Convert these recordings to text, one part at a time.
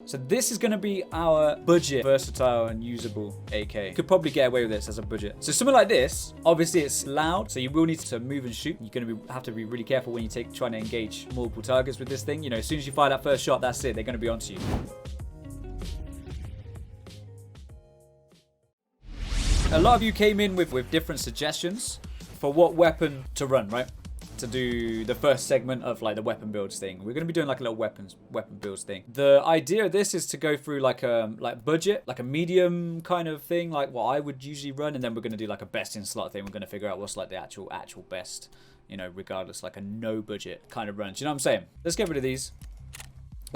So this is going to be our budget, versatile and usable AK. You could probably get away with this as a budget. So something like this, obviously it's loud, so you will need to move and shoot. You're going to have to be really careful when you trying to engage multiple targets with this thing. You know, as soon as you fire that first shot, that's it. They're going to be onto you. A lot of you came in with different suggestions for what weapon to run, right? To do the first segment of like the weapon builds thing. We're going to be doing like a little weapon builds thing. The idea of this is to go through like budget, like a medium kind of thing, like what I would usually run, and then we're going to do like a best in slot thing. We're going to figure out what's like the actual best, you know, regardless, like a no budget kind of run. Do you know what I'm saying? Let's get rid of these.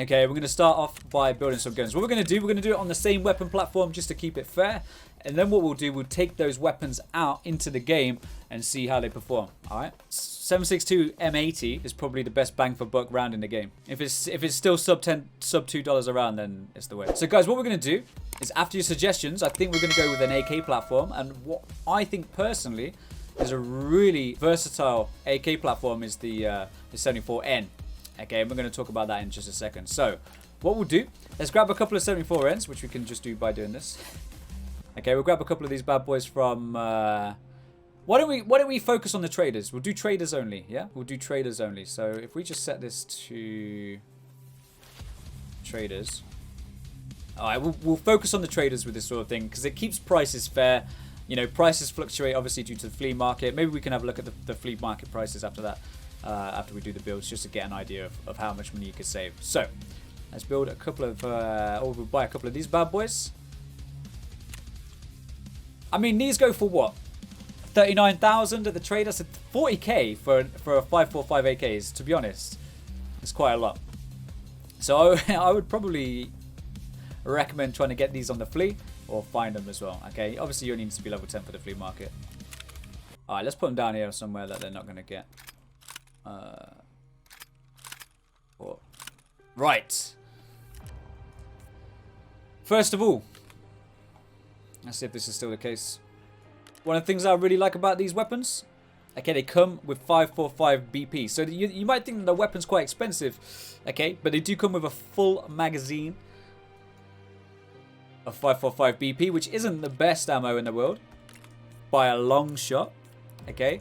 Okay, we're going to start off by building some guns. What we're going to do it on the same weapon platform just to keep it fair. And then what we'll do, we'll take those weapons out into the game and see how they perform. All right. 7.62 M80 is probably the best bang for buck round in the game. If it's still sub $2 a round, then it's the way. So guys, what we're going to do is after your suggestions, I think we're going to go with an AK platform. And what I think personally is a really versatile AK platform is the 74N. Okay, and we're going to talk about that in just a second. So what we'll do, let's grab a couple of 74Ns, which we can just do by doing this. Okay, we'll grab a couple of these bad boys from... Why don't we focus on the traders? We'll do traders only, yeah? We'll do traders only. So if we just set this to traders. Alright, we'll focus on the traders with this sort of thing because it keeps prices fair. You know, prices fluctuate obviously due to the flea market. Maybe we can have a look at the flea market prices after that. After we do the builds, just to get an idea of how much money you could save. So let's build a couple of... or we'll buy a couple of these bad boys. I mean, these go for what? 39,000 at the trade. That's 40k for a 545 AKs. To be honest, it's quite a lot. So I would probably recommend trying to get these on the flea or find them as well. Okay, obviously you only need to be level 10 for the flea market. All right, let's put them down here somewhere that they're not going to get. Right. First of all, let's see if this is still the case. One of the things I really like about these weapons, okay, they come with 545 BP. So you might think that the weapon's quite expensive, okay, but they do come with a full magazine of 545 BP, which isn't the best ammo in the world by a long shot, okay,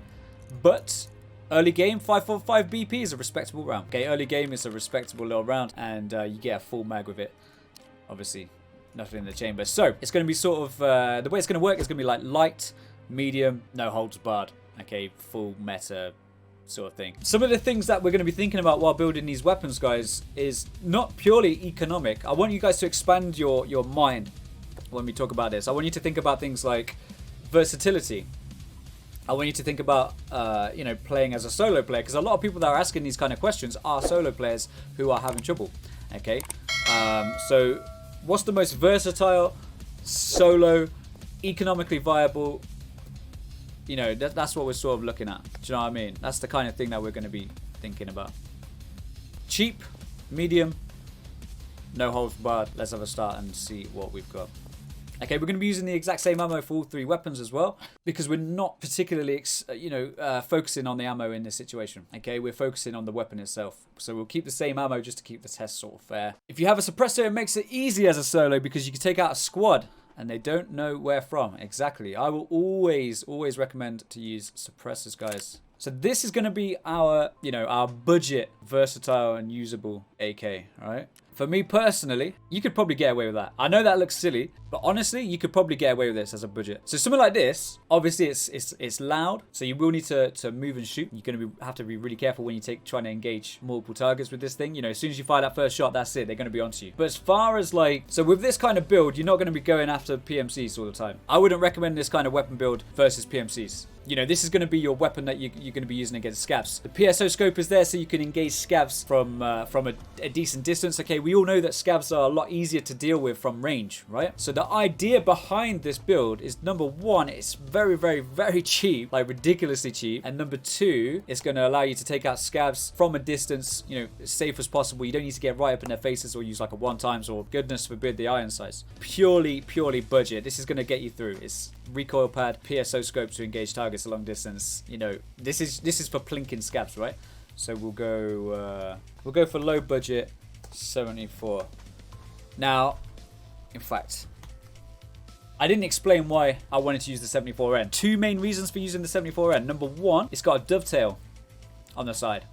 but early game 545 BP is a respectable round. Okay, early game is a respectable little round, and you get a full mag with it, obviously. Nothing in the chamber. So it's going to be sort of the way it's going to work is going to be like light, medium, no holds barred. Okay, full meta sort of thing. Some of the things that we're going to be thinking about while building these weapons, guys, is not purely economic. I want you guys to expand your mind when we talk about this. I want you to think about things like versatility. I want you to think about you know, playing as a solo player, because a lot of people that are asking these kind of questions are solo players who are having trouble. Okay, so what's the most versatile, solo, economically viable? You know, that's what we're sort of looking at. Do you know what I mean? That's the kind of thing that we're going to be thinking about. Cheap, medium, no holds barred. Let's have a start and see what we've got. Okay, we're going to be using the exact same ammo for all three weapons as well, because we're not particularly, focusing on the ammo in this situation. Okay, we're focusing on the weapon itself. So we'll keep the same ammo just to keep the test sort of fair. If you have a suppressor, it makes it easy as a solo because you can take out a squad and they don't know where from. Exactly. I will always recommend to use suppressors, guys. So this is going to be our, our budget, versatile and usable AK, right? For me personally, you could probably get away with that. I know that looks silly, but honestly, you could probably get away with this as a budget. So something like this, obviously it's loud, so you will need to move and shoot. You're going to have to be really careful when you trying to engage multiple targets with this thing. You know, as soon as you fire that first shot, that's it. They're going to be onto you. But as far as so with this kind of build, you're not going to be going after PMCs all the time. I wouldn't recommend this kind of weapon build versus PMCs. You know, this is going to be your weapon that you're going to be using against scavs. The PSO scope is there so you can engage scavs from a decent distance. Okay, we all know that scavs are a lot easier to deal with from range, right? So the idea behind this build is, number one, it's very, very, very cheap, like ridiculously cheap. And number two, it's going to allow you to take out scavs from a distance, as safe as possible. You don't need to get right up in their faces or use like a one times or, goodness forbid, the iron sights. Purely budget. This is going to get you through. It's recoil pad, PSO scope to engage targets a long distance. This is for plinking scavs, right? So we'll go for low budget 74. Now, in fact, I didn't explain why I wanted to use the 74N. Two main reasons for using the 74N. Number one, it's got a dovetail on the side.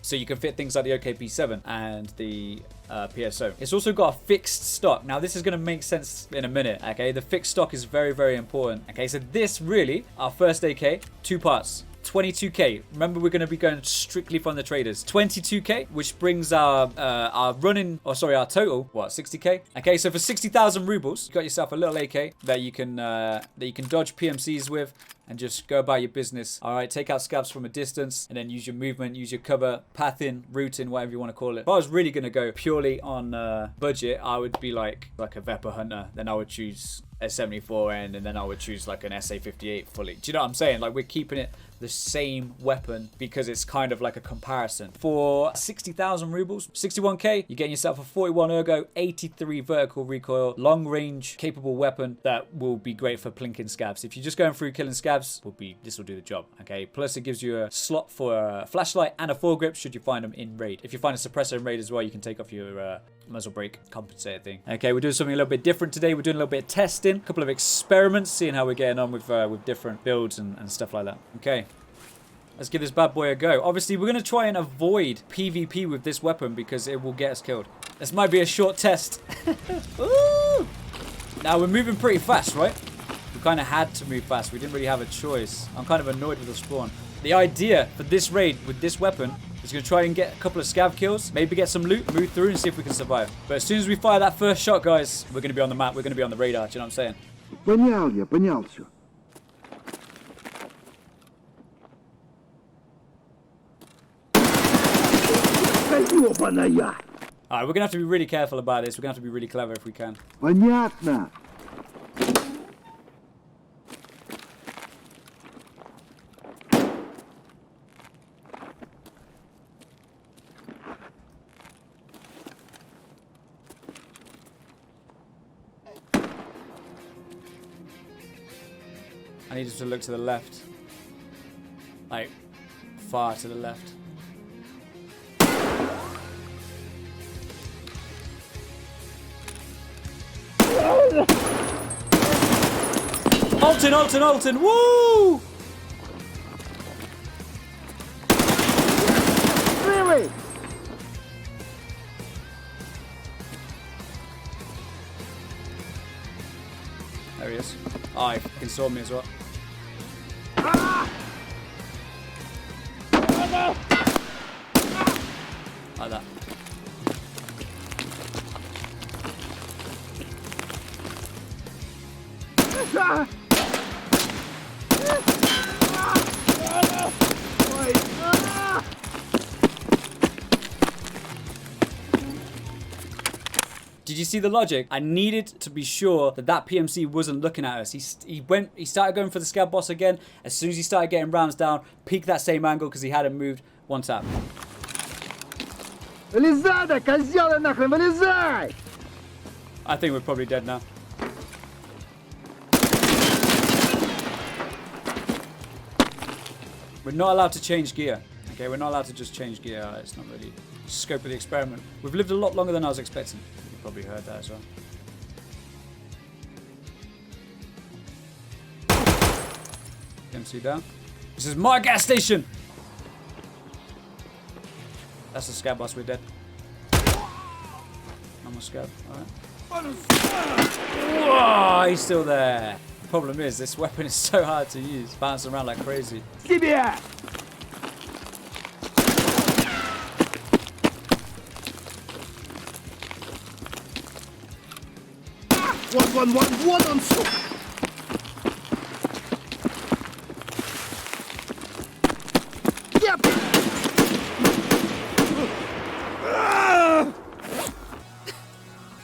So you can fit things like the OKP7 and the PSO. It's also got a fixed stock. Now this is going to make sense in a minute, okay? The fixed stock is very, very important. Okay, so this really, our first AK, 2 parts. 22k. Remember, we're going to be going strictly from the traders. 22k, which brings our total, what, 60k? Okay, so for 60,000 rubles, you got yourself a little AK that you can dodge PMCs with and just go about your business. All right, take out scabs from a distance and then use your movement, use your cover, pathing, routing, whatever you want to call it. If I was really going to go purely on budget, I would be like a Vepr hunter. Then I would choose a 74N and then I would choose like an SA58 fully. Do you know what I'm saying? Like, we're keeping it the same weapon because it's kind of like a comparison. For 60,000 rubles, 61k, you're getting yourself a 41 ergo, 83 vertical recoil, long range capable weapon that will be great for plinking scabs. If you're just going through killing scabs, this will do the job. Okay, plus it gives you a slot for a flashlight and a foregrip should you find them in raid. If you find a suppressor in raid as well, you can take off your muzzle brake compensator thing. Okay, we're doing something a little bit different today. We're doing a little bit of testing, a couple of experiments, seeing how we're getting on with different builds and stuff like that. Okay, let's give this bad boy a go. Obviously, we're going to try and avoid PvP with this weapon because it will get us killed. This might be a short test. Ooh! Now, we're moving pretty fast, right? We kind of had to move fast. We didn't really have a choice. I'm kind of annoyed with the spawn. The idea for this raid with this weapon is going to try and get a couple of scav kills, maybe get some loot, move through and see if we can survive. But as soon as we fire that first shot, guys, we're going to be on the map. We're going to be on the radar. Do you know what I'm saying? Понял все. Alright, we're going to have to be really careful about this. We're going to have to be really clever if we can. Понятно. I need us to look to the left. Like, far to the left. Alton, woo! Really? There he is. Oh, he fucking saw me as well. Like that. Did you see the logic? I needed to be sure that that PMC wasn't looking at us. He started going for the scab boss again. As soon as he started getting rounds down, peeked that same angle because he hadn't moved one tap. Вылезай, да, козёлы нахрен, вылезай! I think we're probably dead now. We're not allowed to change gear. Okay, we're not allowed to just change gear. It's not really the scope of the experiment. We've lived a lot longer than I was expecting. You probably heard that as well. MC down. This is my gas station! That's the scab boss, we're dead. I'm a scab, alright. Whoa, he's still there. The problem is, this weapon is so hard to use. Bouncing around like crazy. Тебе! Вон он, сука!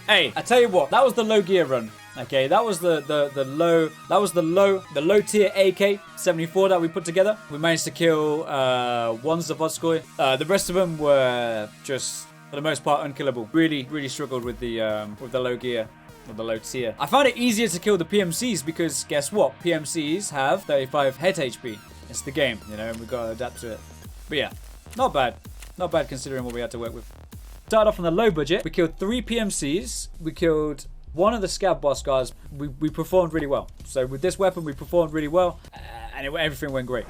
Hey, I tell you what, that was the low gear run. Okay, that was the low tier AK-74 that we put together. We managed to kill one Zavodskoy. The rest of them were just, for the most part, unkillable. Really struggled with the low gear. Or the low tier. I found it easier to kill the PMCs because guess what? PMCs have 35 head HP. It's the game, you know, and we've got to adapt to it. But yeah, not bad. Not bad considering what we had to work with. started off on the low budget. We killed 3 PMCs. We killed 1 of the scav boss guys. We performed really well. So with this weapon, we performed really well, and everything went great.